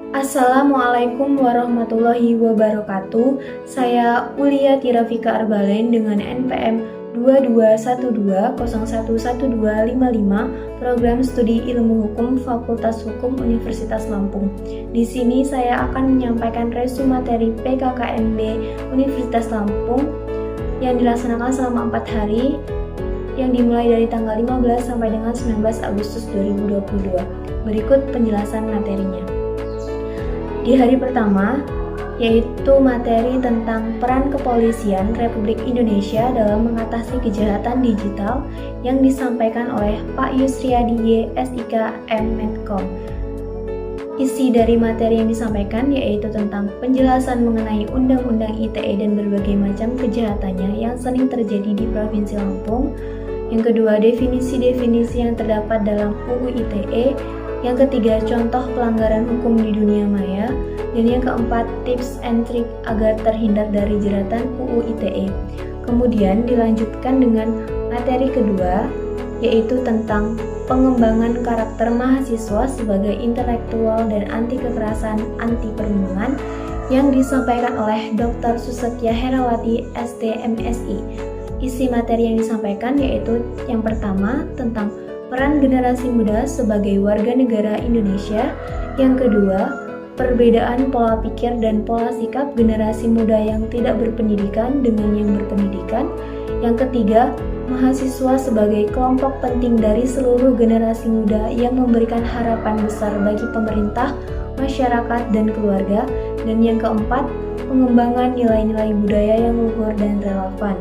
Assalamualaikum warahmatullahi wabarakatuh. Saya Ulia Tirafika Arbalen dengan NPM 2212011255 Program Studi Ilmu Hukum Fakultas Hukum Universitas Lampung. Di sini saya akan menyampaikan resume materi PKKMB Universitas Lampung yang dilaksanakan selama 4 hari yang dimulai dari tanggal 15 sampai dengan 19 Agustus 2022. Berikut penjelasan materinya. Di hari pertama, yaitu materi tentang peran kepolisian Republik Indonesia dalam mengatasi kejahatan digital yang disampaikan oleh Pak Yusriadi Y, SIK, M. Medcom. Isi dari materi yang disampaikan yaitu tentang penjelasan mengenai Undang-Undang ITE dan berbagai macam kejahatannya yang sering terjadi di Provinsi Lampung. Yang kedua, definisi-definisi yang terdapat dalam UU ITE. Yang ketiga, contoh pelanggaran hukum di dunia maya. Dan yang keempat, tips and trick agar terhindar dari jeratan UU ITE. Kemudian dilanjutkan dengan materi kedua, yaitu tentang pengembangan karakter mahasiswa sebagai intelektual dan anti kekerasan, anti perundungan, yang disampaikan oleh Dr. Susetya Herawati, ST, MSI. Isi materi yang disampaikan yaitu yang pertama tentang peran generasi muda sebagai warga negara Indonesia. Yang kedua, perbedaan pola pikir dan pola sikap generasi muda yang tidak berpendidikan dengan yang berpendidikan. Yang ketiga, mahasiswa sebagai kelompok penting dari seluruh generasi muda yang memberikan harapan besar bagi pemerintah, masyarakat, dan keluarga. Dan yang keempat, pengembangan nilai-nilai budaya yang luhur dan relevan.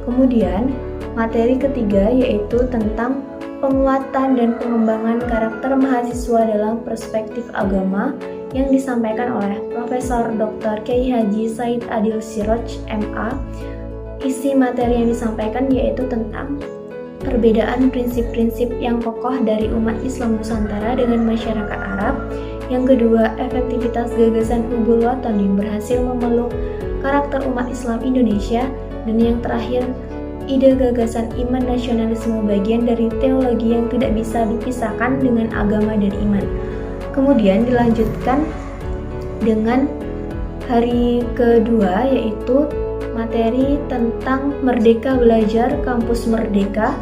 Kemudian, materi ketiga yaitu tentang penguatan dan pengembangan karakter mahasiswa dalam perspektif agama yang disampaikan oleh Profesor Dr. Kiai Haji Said Adil Siroj, MA. Isi materi yang disampaikan yaitu tentang perbedaan prinsip-prinsip yang kokoh dari umat Islam Nusantara dengan masyarakat Arab. Yang kedua, efektivitas gagasan Hubul Waton yang berhasil memeluk karakter umat Islam Indonesia. Dan yang terakhir, ide gagasan iman nasionalisme bagian dari teologi yang tidak bisa dipisahkan dengan agama dan iman. Kemudian dilanjutkan dengan hari kedua yaitu materi tentang Merdeka Belajar Kampus Merdeka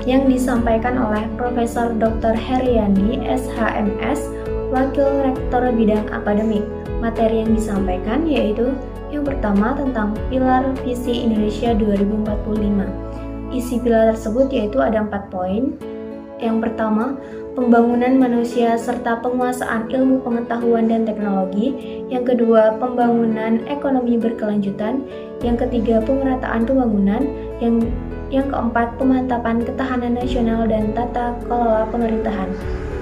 yang disampaikan oleh Profesor Dr. Heriandi, SHMS, Wakil Rektor Bidang Akademik. Materi yang disampaikan yaitu yang pertama tentang pilar visi Indonesia 2045. Isi pilar tersebut yaitu ada 4 poin. Yang pertama, pembangunan manusia serta penguasaan ilmu pengetahuan dan teknologi. Yang kedua, pembangunan ekonomi berkelanjutan. Yang ketiga, pemerataan pembangunan. Yang keempat, pemantapan ketahanan nasional dan tata kelola pemerintahan.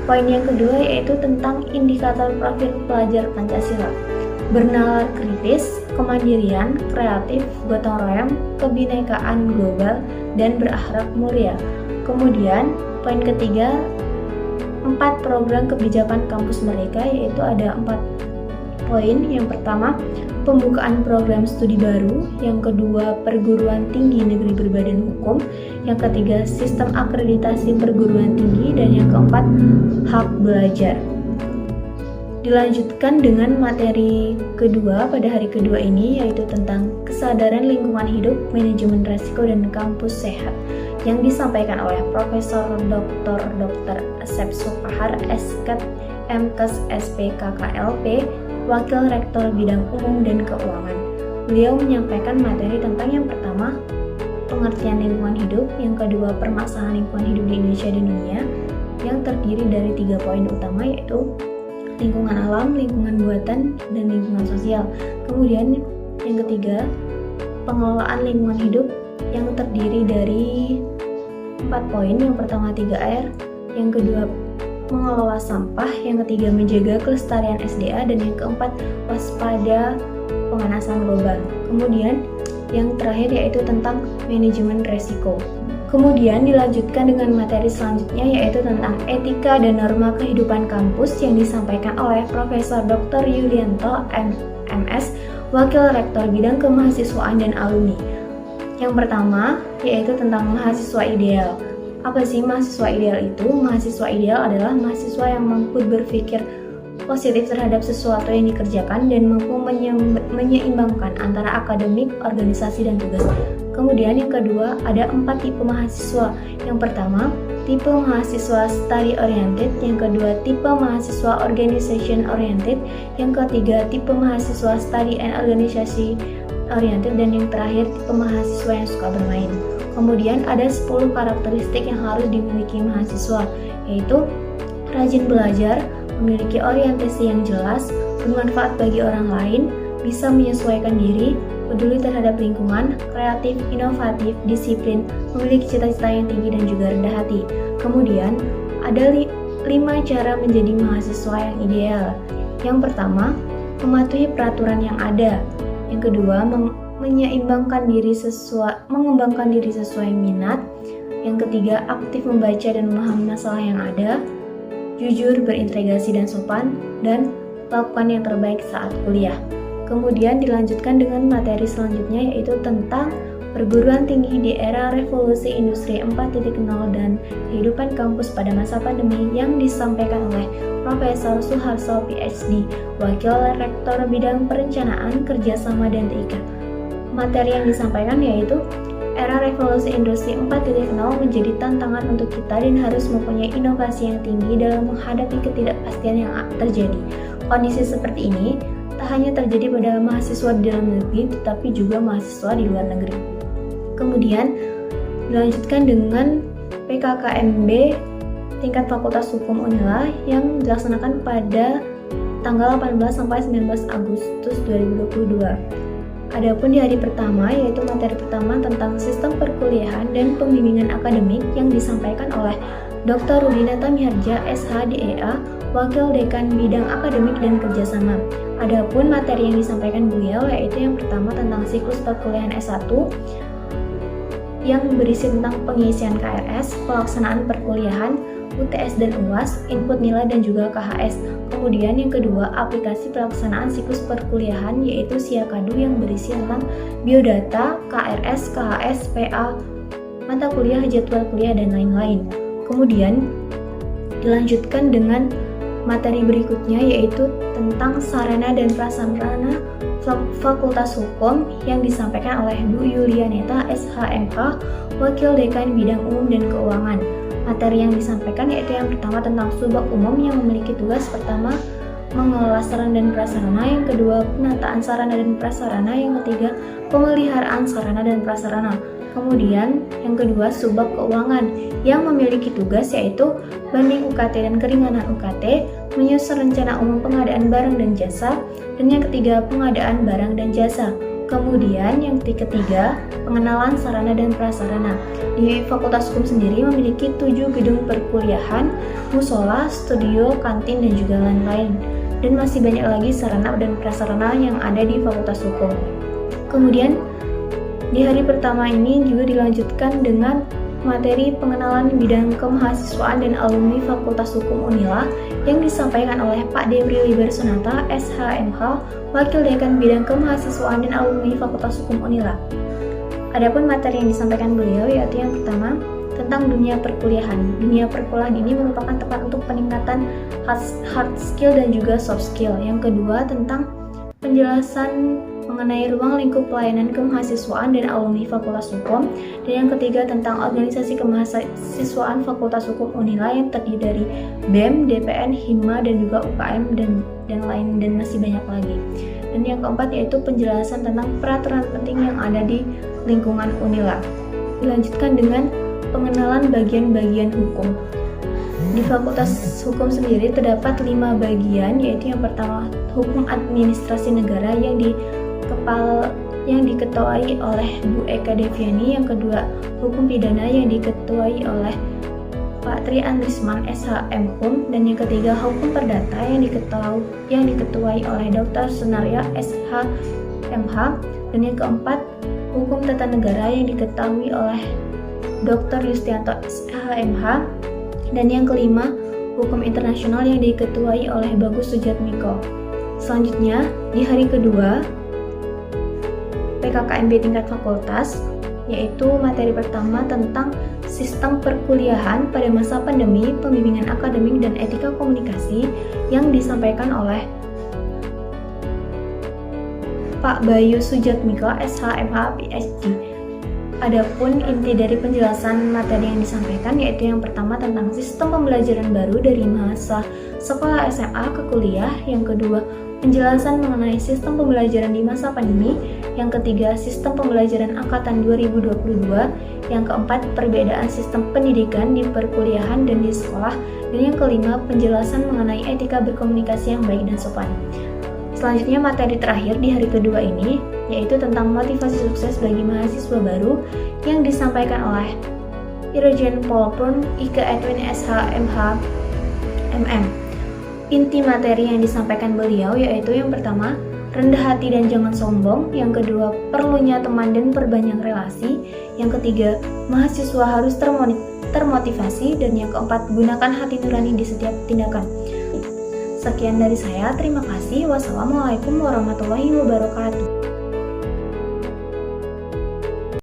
Poin yang kedua yaitu tentang indikator profil pelajar Pancasila. Bernalar kritis, kemandirian, kreatif, gotong royong, kebinekaan global, dan berakhlak mulia. Kemudian, poin ketiga, 4 program kebijakan kampus mereka, yaitu ada 4 poin. Yang pertama, pembukaan program studi baru. Yang kedua, perguruan tinggi negeri berbadan hukum. Yang ketiga, sistem akreditasi perguruan tinggi. Dan yang keempat, hak belajar. Dilanjutkan dengan materi kedua pada hari kedua ini yaitu tentang kesadaran lingkungan hidup, manajemen resiko, dan kampus sehat yang disampaikan oleh Profesor Dr. Asep Sukahar, SKET, MKes, SPKKLP, Wakil Rektor Bidang Umum dan Keuangan. Beliau menyampaikan materi tentang yang pertama, pengertian lingkungan hidup, yang kedua, permasalahan lingkungan hidup di Indonesia dan dunia, yang terdiri dari 3 poin utama yaitu lingkungan alam, lingkungan buatan, dan lingkungan sosial. Kemudian yang ketiga, pengelolaan lingkungan hidup yang terdiri dari 4 poin. Yang pertama, 3R. Yang kedua, mengelola sampah. Yang ketiga, menjaga kelestarian SDA. Dan yang keempat, waspada pemanasan global. Kemudian yang terakhir yaitu tentang manajemen resiko. Kemudian dilanjutkan dengan materi selanjutnya yaitu tentang etika dan norma kehidupan kampus yang disampaikan oleh Profesor Dr. Yulianto, MS, Wakil Rektor Bidang Kemahasiswaan dan Alumni. Yang pertama yaitu tentang mahasiswa ideal. Apa sih mahasiswa ideal itu? Mahasiswa ideal adalah mahasiswa yang mampu berpikir positif terhadap sesuatu yang dikerjakan dan mampu menyeimbangkan antara akademik, organisasi, dan tugas. Kemudian yang kedua, ada 4 tipe mahasiswa. Yang pertama, tipe mahasiswa study oriented, yang kedua tipe mahasiswa organization oriented, yang ketiga tipe mahasiswa study and organization oriented, dan yang terakhir tipe mahasiswa yang suka bermain. Kemudian ada 10 karakteristik yang harus dimiliki mahasiswa, yaitu rajin belajar, memiliki orientasi yang jelas, bermanfaat bagi orang lain, bisa menyesuaikan diri, peduli terhadap lingkungan, kreatif, inovatif, disiplin, memiliki cita-cita yang tinggi, dan juga rendah hati. Kemudian, ada 5 cara menjadi mahasiswa yang ideal. Yang pertama, mematuhi peraturan yang ada. Yang kedua, mengembangkan diri sesuai minat. Yang ketiga, aktif membaca dan memahami masalah yang ada. Jujur, berintegrasi dan sopan, dan lakukan yang terbaik saat kuliah. Kemudian dilanjutkan dengan materi selanjutnya, yaitu tentang perguruan tinggi di era revolusi industri 4.0 dan kehidupan kampus pada masa pandemi, yang disampaikan oleh Profesor Suharso PhD, Wakil Rektor Bidang Perencanaan, Kerjasama, dan TIK. Materi yang disampaikan yaitu era revolusi industri 4.0 menjadi tantangan untuk kita dan harus mempunyai inovasi yang tinggi dalam menghadapi ketidakpastian yang terjadi. Kondisi seperti ini tak hanya terjadi pada mahasiswa di dalam negeri, tetapi juga mahasiswa di luar negeri. Kemudian dilanjutkan dengan PKKMB tingkat Fakultas Hukum Unila yang dilaksanakan pada tanggal 18 sampai 19 Agustus 2022. Adapun di hari pertama, yaitu materi pertama tentang sistem perkuliahan dan pembimbingan akademik yang disampaikan oleh Dr. Rudinata Miharja, SH.DEA, Wakil Dekan Bidang Akademik dan Kerjasama. Adapun materi yang disampaikan beliau yaitu yang pertama tentang siklus perkuliahan S1 yang berisi tentang pengisian KRS, pelaksanaan perkuliahan, UTS dan UAS, input nilai dan juga KHS. Kemudian yang kedua, aplikasi pelaksanaan siklus perkuliahan yaitu Siakadu yang berisi tentang biodata, KRS, KHS, PA, mata kuliah, jadwal kuliah, dan lain-lain. Kemudian dilanjutkan dengan materi berikutnya yaitu tentang sarana dan prasarana Fakultas Hukum yang disampaikan oleh Bu Yulianeta, SHMH, Wakil Dekan Bidang Umum dan Keuangan. Materi yang disampaikan yaitu yang pertama tentang subak umum yang memiliki tugas pertama mengelola sarana dan prasarana, yang kedua penataan sarana dan prasarana, yang ketiga pemeliharaan sarana dan prasarana. Kemudian yang kedua subak keuangan yang memiliki tugas yaitu banding UKT dan keringanan UKT, menyusun rencana umum pengadaan barang dan jasa, dan yang ketiga pengadaan barang dan jasa. Kemudian yang ketiga, pengenalan sarana dan prasarana. Di Fakultas Hukum sendiri memiliki 7 gedung perkuliahan, musola, studio, kantin, dan juga lain-lain. Dan masih banyak lagi sarana dan prasarana yang ada di Fakultas Hukum. Kemudian di hari pertama ini juga dilanjutkan dengan materi pengenalan bidang kemahasiswaan dan alumni Fakultas Hukum Unila yang disampaikan oleh Pak Debri Liber Sonata, SHMH, Wakil Dekan Bidang Kemahasiswaan dan Alumni Fakultas Hukum Unila. Adapun materi yang disampaikan beliau yaitu yang pertama tentang dunia perkuliahan. Dunia perkuliahan ini merupakan tempat untuk peningkatan hard skill dan juga soft skill. Yang kedua tentang penjelasan mengenai ruang lingkup pelayanan kemahasiswaan dan alumni Fakultas Hukum, dan yang ketiga tentang organisasi kemahasiswaan Fakultas Hukum Unila yang terdiri dari BEM, DPN, HIMA, dan juga UKM dan lain dan masih banyak lagi. Dan yang keempat yaitu penjelasan tentang peraturan penting yang ada di lingkungan Unila. Dilanjutkan dengan pengenalan bagian-bagian hukum. Di Fakultas Hukum sendiri terdapat 5 bagian, yaitu yang pertama Hukum Administrasi Negara yang diketuai oleh Bu Eka Deviani, yang kedua Hukum Pidana yang diketuai oleh Pak Tri Andrisman, SHM Hum, dan yang ketiga Hukum Perdata yang diketuai oleh Dr. Sunaria, SHMH, dan yang keempat Hukum Tata Negara yang diketuai oleh Dr. Yustianto, SHMH, dan yang kelima Hukum Internasional yang diketuai oleh Bagus Sujatmiko. Selanjutnya di hari kedua PKKMB tingkat fakultas, yaitu materi pertama tentang sistem perkuliahan pada masa pandemi, pembimbingan akademik dan etika komunikasi yang disampaikan oleh Pak Bayu Sujatmiko, SHMH PhD. Adapun inti dari penjelasan materi yang disampaikan yaitu yang pertama tentang sistem pembelajaran baru dari masa sekolah SMA ke kuliah, yang kedua penjelasan mengenai sistem pembelajaran di masa pandemi, yang ketiga sistem pembelajaran angkatan 2022, yang keempat perbedaan sistem pendidikan di perkuliahan dan di sekolah, dan yang kelima penjelasan mengenai etika berkomunikasi yang baik dan sopan. Selanjutnya materi terakhir di hari kedua ini yaitu tentang motivasi sukses bagi mahasiswa baru yang disampaikan oleh Irjen Pol Purn Ike Edwin SHMH MM. Inti materi yang disampaikan beliau yaitu yang pertama, rendah hati dan jangan sombong, yang kedua, perlunya teman dan perbanyak relasi, yang ketiga, mahasiswa harus termotivasi, dan yang keempat, gunakan hati nurani di setiap tindakan. Sekian dari saya, terima kasih. Wassalamualaikum warahmatullahi wabarakatuh.